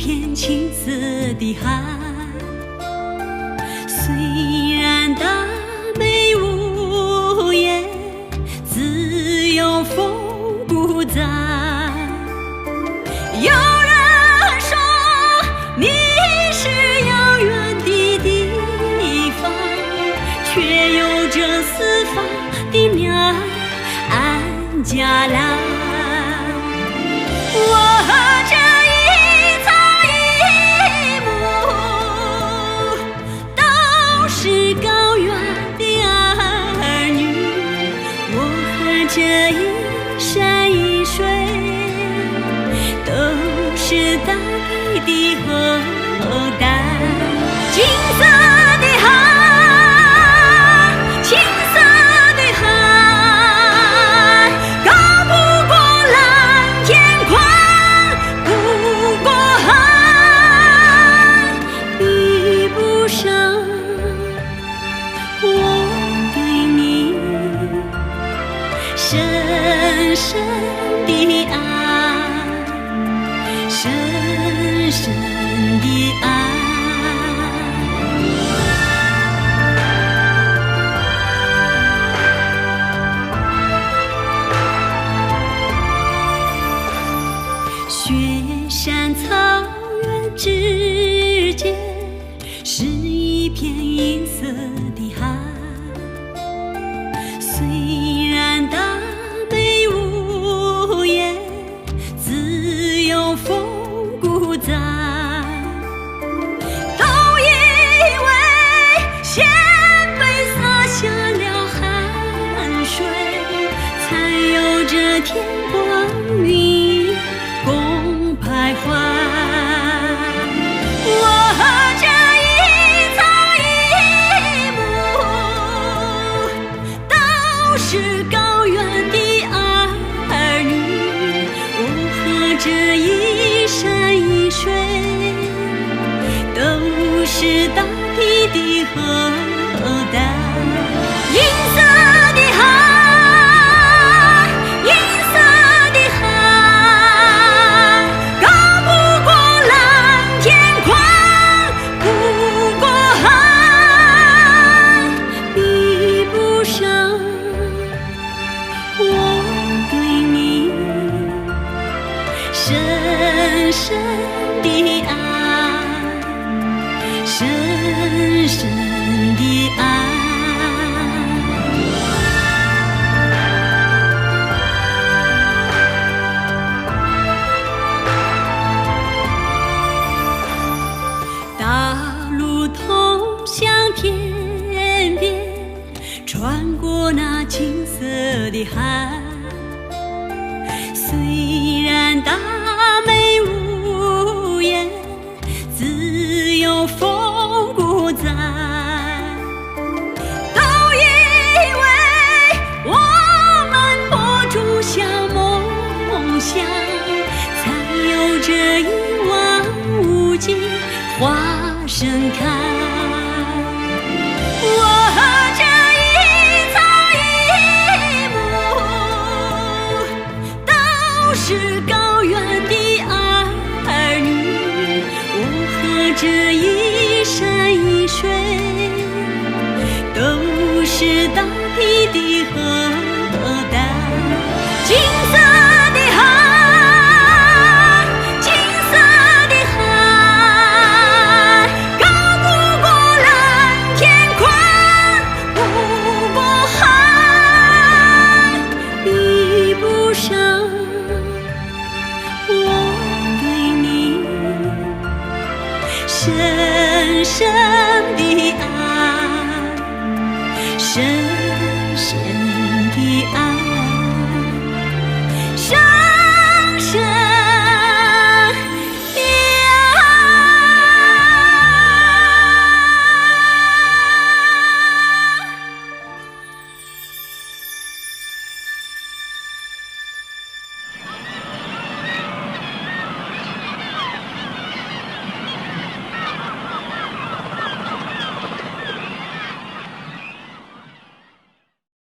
片青色的海，虽然大美无言，自有风不在。有人说你是遥远的地方，却有着四方的鸟儿安家来。我这一草一木都是高原的儿女，我和这一山一水都是大地的后代。金色的海，青色的海，高不过蓝天，宽不过海，比不上我对你深深的爱，深深的爱。雪山草原之间是一片银色的海，虽然大美无言，自有风不在。都以为先辈洒下了汗水，才有这天光云共徘徊。我这一草一木都是高原的儿女，我和这一山一水都是大地的后代。银色的海，银色的海，高不过蓝天，宽不过海，比不上我对你深深的爱，深深的爱。大路通向天边，穿过那青色的海，虽然大美无言，自有风不在。都以为我们播种下梦想，才有这一望无际花盛开。我这一草一木都是高原的儿女，我和这一山一水都是大地的后代。金色的海，金色的海，高不过蓝天，宽不过海，比不上我对你深深的爱，深深的爱。